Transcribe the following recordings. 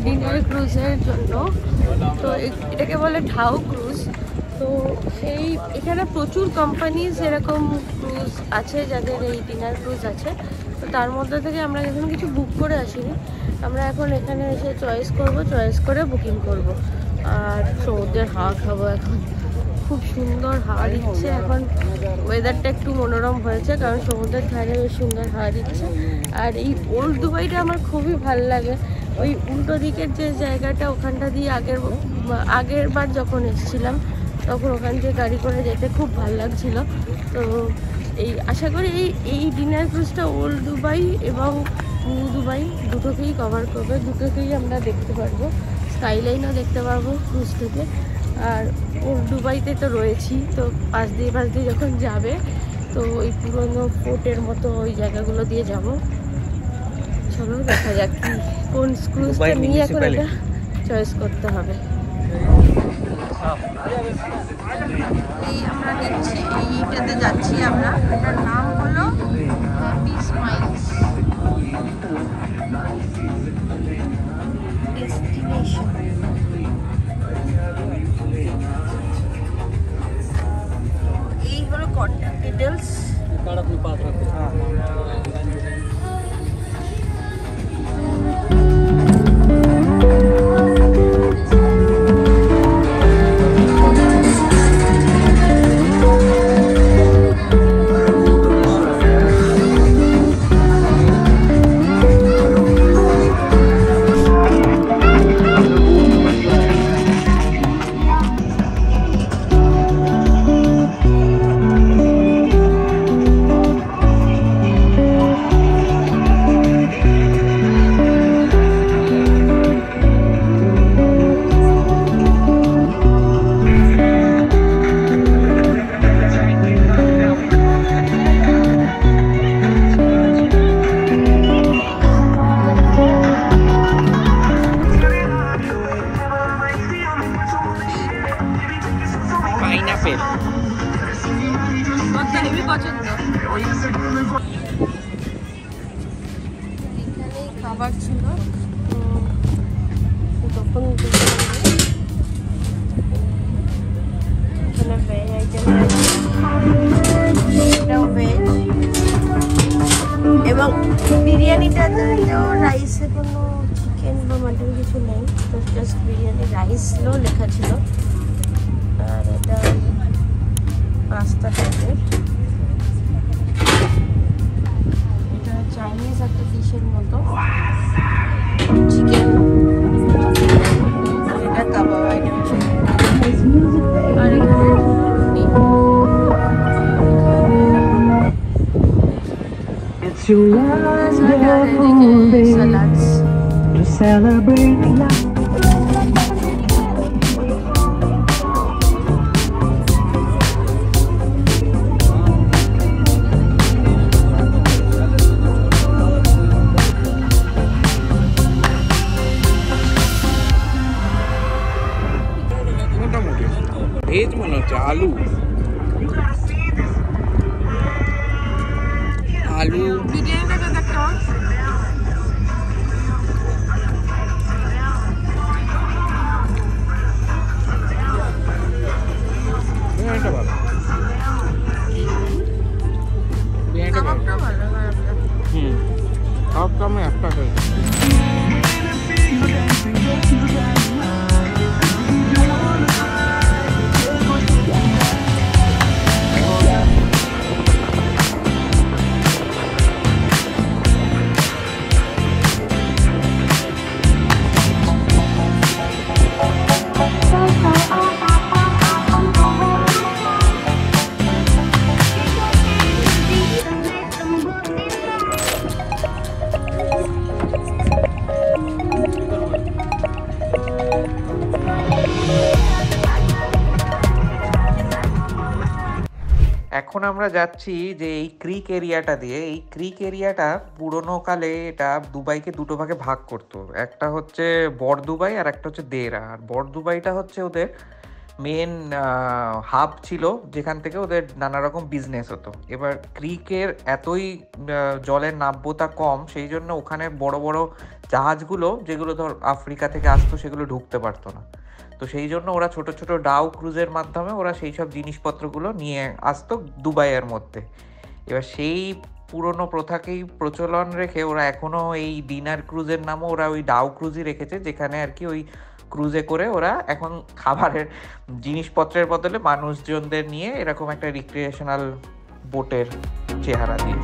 Dinner ক্রুজের জন্য। তো এটাকে বলে ঢাউ ক্রুজ। তো সেই এখানে প্রচুর কোম্পানি এরকম ক্রুজ আছে যাদের এই ডিনার ক্রুজ আছে। তো তার মধ্যে থেকে আমরা এখন কিছু বুক করে আসিনি, আমরা এখন এখানে এসে চয়েস করব, চয়েস করে বুকিং করব। আর সমুদ্রের হাওয়া খাবো এখন, খুব সুন্দর হাওয়া দিচ্ছে এখন, ওয়েদারটা একটু মনোরম হয়েছে কারণ সমুদ্রের ধারে বেশ সুন্দর হাওয়া দিচ্ছে। আর এই ওল্ড দুবাইটা আমার খুবই ভালো লাগে, ওই উল্টো দিকের যে জায়গাটা ওখানটা দিয়ে আগের বার যখন এসেছিলাম তখন ওখান থেকে গাড়ি করে যেতে খুব ভালো লাগছিল। তো আশা করি এই ডিনার ক্রুজটা ওল্ড দুবাই এবং নিউ দুবাই দুটোকেই কভার করবে, দুটোকেই আমরা দেখতে পারবো, স্কাইলাইনও দেখতে পারবো ক্রুজ থেকে। আর ওল্ড দুবাইতে তো রয়েছি, তো পাশ দিয়ে যখন যাবে তো ওই পুরোনো ফোর্টের মতো ওই জায়গাগুলো দিয়ে যাব। চলো দেখা যাক কি কোন ক্রুজটা নিয়ে এখন এটা চয়েস করতে হবে। এই আমরা নিচ্ছি, এইটাতে যাচ্ছি আমরা, এটার নাম হলো হ্যাপি স্মাইলস ডেস্টিনেশন। এই হলো কন্ট্যাক্ট ডিটেলস। এখানেই খাবার ছিল, তখন এখানে ভেজ আইটেম, এটাও ভেজ, এবং বিরিয়ানিটাতেও রাইসে কোনো চিকেন বা মাটন কিছু নেই, তো জাস্ট বিরিয়ানি রাইসও লেখা ছিল। আর এটা পাস্তা টাইপের, এটা চাইনিজ একটা ডিশের মতো, চিকেন, এটা কাবাব আইটেম ছিল। আর এখানে রুটি, সালাডস। ভেজ মনে হচ্ছে, আলু বিরিয়ানিটা দেখো, বিরিয়ানিটা ভালো, বিরিয়ানিটা ভালো। কাবাবটা আমি একটা খাই। এখন আমরা যাচ্ছি যে এই ক্রিক এরিয়াটা দিয়ে। এই ক্রিক এরিয়াটা পুরোনো কালে এটা দুবাইকে দুটো ভাগে ভাগ করতো, একটা হচ্ছে বড় দুবাই আর একটা হচ্ছে দেরা। আর বড় দুবাইটা হচ্ছে ওদের মেন হাব ছিল যেখান থেকে ওদের নানা রকম বিজনেস হতো। এবার ক্রিকের এতই জলের নাব্যতা কম, সেই জন্য ওখানে বড় বড় জাহাজগুলো যেগুলো ধর আফ্রিকা থেকে আসতো সেগুলো ঢুকতে পারতো না। তো সেই জন্য ওরা ছোট ছোট ডাউ ক্রুজের মাধ্যমে ওরা সেই সব জিনিসপত্রগুলো নিয়ে আসতো দুবাইয়ের মধ্যে। এবার সেই পুরনো প্রথাকেই প্রচলন রেখে ওরা এখনও এই ডিনার ক্রুজের নামও ওরা ওই ডাউ ক্রুজই রেখেছে, যেখানে আর কি ওই ক্রুজে করে ওরা এখন খাবারের জিনিসপত্রের বদলে মানুষজনদের নিয়ে এরকম একটা রিক্রিয়েশনাল বোটের চেহারা দিয়ে।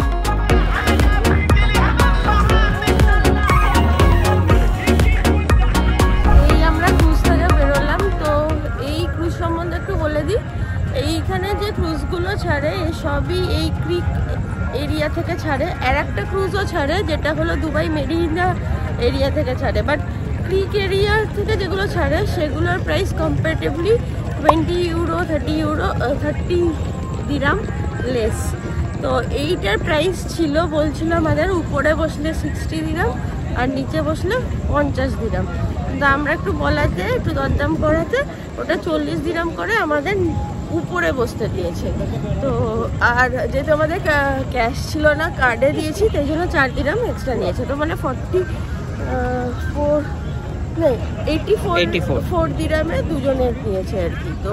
এই আমরা ক্রুজ থেকে বেরোলাম, তো এই ক্রুজ সম্বন্ধে একটু বলে দিই। এইখানে যে ক্রুজগুলো ছাড়ে সবই এই ক্রিক এরিয়া থেকে ছাড়ে। আর একটা ক্রুজও ছাড়ে যেটা হলো দুবাই মেরিনা এরিয়া থেকে ছাড়ে, বাট ক্রিক এরিয়া থেকে যেগুলো ছাড়ে সেগুলোর price comparatively 20 euro 30 dirham less. তো এইটার প্রাইস ছিল বলছিল আমাদের উপরে বসলে 60 দিরাম আর নিচে বসলে 50 দিরাম। কিন্তু আমরা একটু বলাতে একটু দরদাম করাতে ওটা 40 দিরাম করে আমাদের উপরে বসতে দিয়েছে। তো আর যেহেতু আমাদের ক্যাশ ছিল না, কার্ডে দিয়েছি, তাই জন্য 4 দিরাম এক্সট্রা নিয়েছে। তো মানে 84 দিরামে দুজনের নিয়েছে আর কি। তো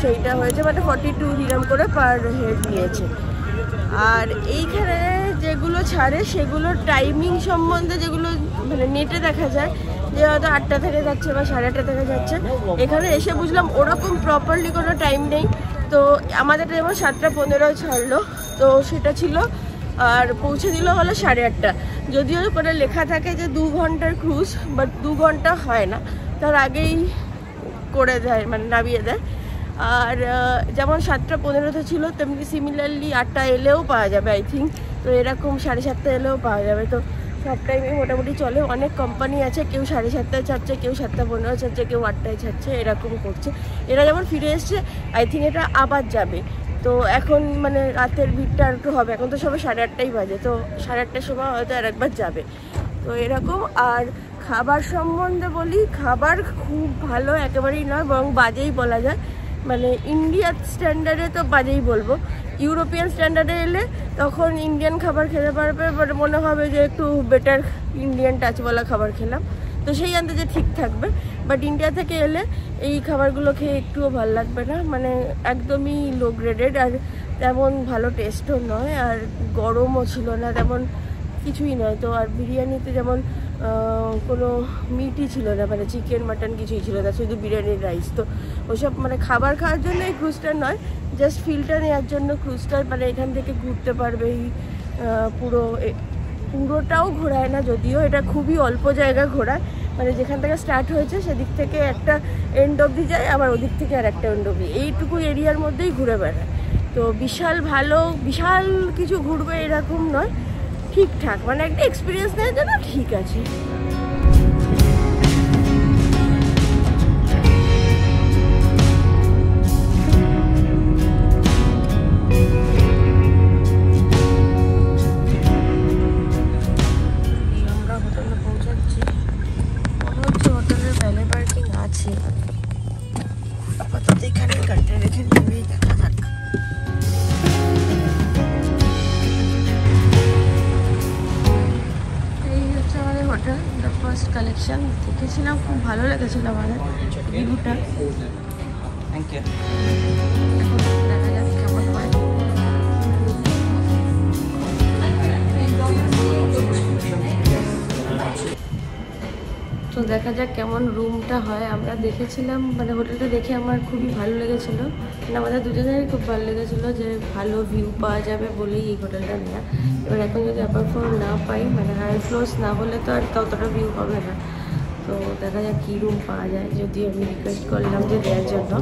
সেইটা হয়েছে মানে 42 দিরাম করে পার হেড নিয়েছে। আর এইখানে যেগুলো ছাড়ে সেগুলোর টাইমিং সম্বন্ধে যেগুলো মানে নেটে দেখা যায় যে হয়তো 8টা থেকে যাচ্ছে বা 8:30 থেকে যাচ্ছে, এখানে এসে বুঝলাম ওরকম প্রপারলি কোনো টাইম নেই। তো আমাদের যেমন 7:15 ছাড়লো, তো সেটা ছিল আর পৌঁছে দিল হলো 8:30। যদিও করে লেখা থাকে যে 2 ঘন্টার ক্রুজ, বাট 2 ঘন্টা হয় না, তার আগেই করে দেয় মানে নামিয়ে দেয়। আর যেমন 7:15 ছিল তেমনি সিমিলারলি 8টা এলেও পাওয়া যাবে আই থিঙ্ক। তো এরকম 7:30 এলেও পাওয়া যাবে। তো সব টাইমে মোটামুটি চলে। অনেক কোম্পানি আছে, কেউ 7:30 ছাড়ছে, কেউ 7:15 ছাড়ছে, কেউ 8টায় ছাড়ছে, এরকম করছে। এরা যেমন ফিরে এসছে, আই থিঙ্ক এটা আবার যাবে। তো এখন মানে রাতের ভিড়টা আর একটু হবে, এখন তো সবে 8:30 বাজে, তো 8:30টার সময় হয়তো আর একবার যাবে। তো এরকম। আর খাবার সম্বন্ধে বলি, খাবার খুব ভালো একেবারেই নয়, বরং বাজেই বলা যায়। মানে ইন্ডিয়ার স্ট্যান্ডার্ডে তো বাজেই বলবো। ইউরোপিয়ান স্ট্যান্ডার্ডে এলে তখন ইন্ডিয়ান খাবার খেতে পারবে, বাট মনে হবে যে একটু বেটার ইন্ডিয়ান টাচওয়ালা খাবার খেলাম, তো সেই আন্দাজে ঠিক থাকবে। বাট ইন্ডিয়া থেকে এলে এই খাবারগুলো খেয়ে একটুও ভালো লাগবে না, মানে একদমই লো গ্রেডেড, আর তেমন ভালো টেস্টও নয়, আর গরমও ছিল না, তেমন কিছুই নয়। তো আর বিরিয়ানিতে যেমন কোনো মিটই ছিল না, মানে চিকেন মাটন কিছুই ছিল না, শুধু বিরিয়ানির রাইস। তো ওসব মানে খাবার খাওয়ার জন্য এই ক্রুজটা নয়, জাস্ট ফিলটা নেওয়ার জন্য ক্রুজটা। মানে এখান থেকে ঘুরতে পারবে এই পুরোটাও ঘোরায় না, যদিও এটা খুবই অল্প জায়গা ঘোরায়। মানে যেখান থেকে স্টার্ট হয়েছে সেদিক থেকে একটা এন্ড অবধি যায়, আবার ওদিক থেকে আর একটা এন্ড অবধি, এইটুকু এরিয়ার মধ্যেই ঘুরে বেড়ায়। তো বিশাল ভালো, বিশাল কিছু ঘুরবে এরকম নয়, ঠিকঠাক, মানে একটা এক্সপিরিয়েন্স নেওয়ার জন্য ঠিক আছে। আমরা হোটেলে পৌঁছাচ্ছি, মনে হচ্ছে হোটেলের ভ্যালে পার্কিং আছে। আপাতত এখানে গাড়িটা রেখে নেমেই দেখা যাক। হোটেল দ্য ফার্স্ট কালেকশন দেখেছিলাম, খুব ভালো লেগেছিল আমাদের ভিউটা। Thank you. এখন দেখা যাক কেমন হয়। তো দেখা যাক কেমন রুমটা হয়। আমরা দেখেছিলাম, মানে হোটেলটা দেখে আমার খুবই ভালো লেগেছিলো, মানে আমাদের দুজনেরই খুব ভালো লেগেছিলো যে ভালো ভিউ পাওয়া যাবে বলেই এই হোটেলটা নেওয়া। এবার এখন যদি আপার ফ্লোর না পাই, মানে হায়ার ফ্লোরস না হলে তো আর ততটা ভিউ পাবে না। তো দেখা যাক কী রুম পাওয়া যায়, যদিও আমি রিকোয়েস্ট করলাম যে দেওয়ার জন্য।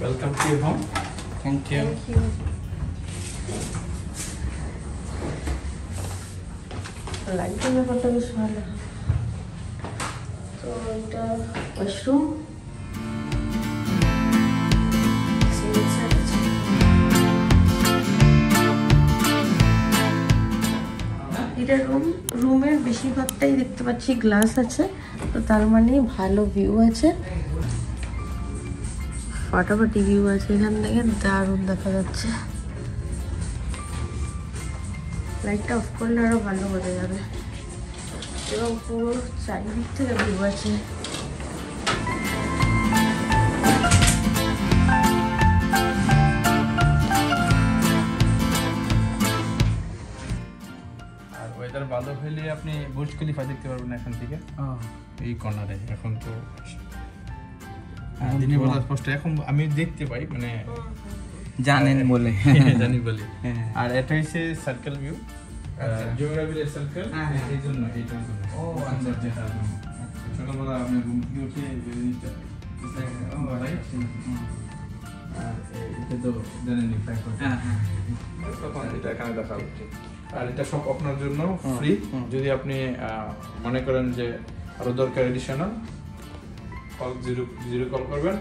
Welcome to your home. Thank you. Thank you. লাইটের ব্যাপারটা বেশ ভালো। তো এটা ওয়াশরুম, এটা রুমের বেশিরভাগটাই দেখতে পাচ্ছি গ্লাস আছে, তো তার মানে ভালো ভিউ আছে, ফাটাফাটি ভিউ আছে এখান থেকে, দারুণ দেখা যাচ্ছে। লাইটটা অফ করলে আরো ভালো বোঝা যাবে এবং পুরো চারিদিক থেকে ভিউ আছে। ওয়েদার ভালো হলে আপনি বুর্জ খলিফা দেখতে পারবেন এখান থেকে, এই কর্নারে। এখন তো দিনের বেলা স্পষ্ট এখন আমি দেখতে পাই, মানে জানেন বলে জানি বলে। আর এটা হচ্ছে সার্কেল ভিউ, জিওগ্রাফির সার্কেল, এই জন্য এইটার জন্য। ও আচ্ছা, যেটা সকালবেলা আপনি ঘুম থেকে উঠে জিনিসটা আর এটা তো জানেনই প্রায় তখন এটা এখানে দেখা হচ্ছে। আর এটা সব আপনার জন্য ফ্রি, যদি আপনি মনে করেন যে আরো দরকার এডিশনাল, কল 0 কল করবেন।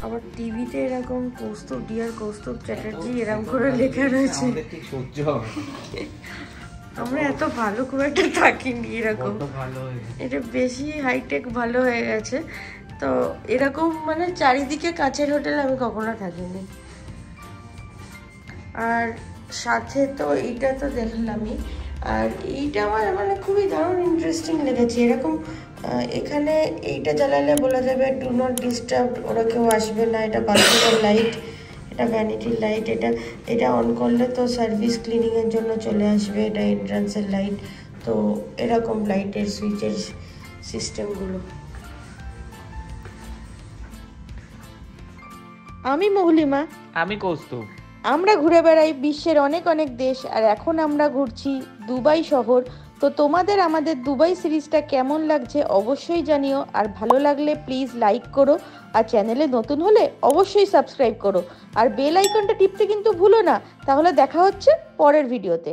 আবার টিভিতে এরকম কৌস্তব ডিয়ার কৌস্তব চ্যাটার্জি এরকম করে লেখা রয়েছে, ঠিক সহ্য হবে। আমরা এত ভালো খুব একটা থাকিনি এরকম, এটা বেশি হাইটেক ভালো হয়ে গেছে। তো এরকম মানে চারিদিকে কাচের হোটেল আমি কখনো থাকিনি। আর সাথে তো এইটা তো দেখলামই, আর এইটা আমার মানে খুবই দারুণ ইন্টারেস্টিং লেগেছে। এরকম এখানে এইটা জ্বালালে বলা যাবে ডু নট ডিস্টার্ব, ওরা কেউ আসবে না। এটা বাথরুমের লাইট, এটা ভ্যানিটির লাইট, এটা অন করলে তো সার্ভিস ক্লিনিংয়ের জন্য চলে আসবে। এটা এন্ট্রান্সের লাইট। তো এরকম লাইটের সুইচের সিস্টেমগুলো। আমি মহুলিমা, আমি কৌস্তব। আমরা ঘুরে বেড়াই বিশ্বের অনেক অনেক দেশ, আর এখন আমরা ঘুরছি দুবাই শহর। তো তোমাদের আমাদের দুবাই সিরিজটা কেমন লাগছে অবশ্যই জানিও, আর ভালো লাগলে প্লিজ লাইক করো, আর চ্যানেলে নতুন হলে অবশ্যই সাবস্ক্রাইব করো, আর বেল আইকনটা টিপতে কিন্তু ভুলো না। তাহলে দেখা হচ্ছে পরের ভিডিওতে।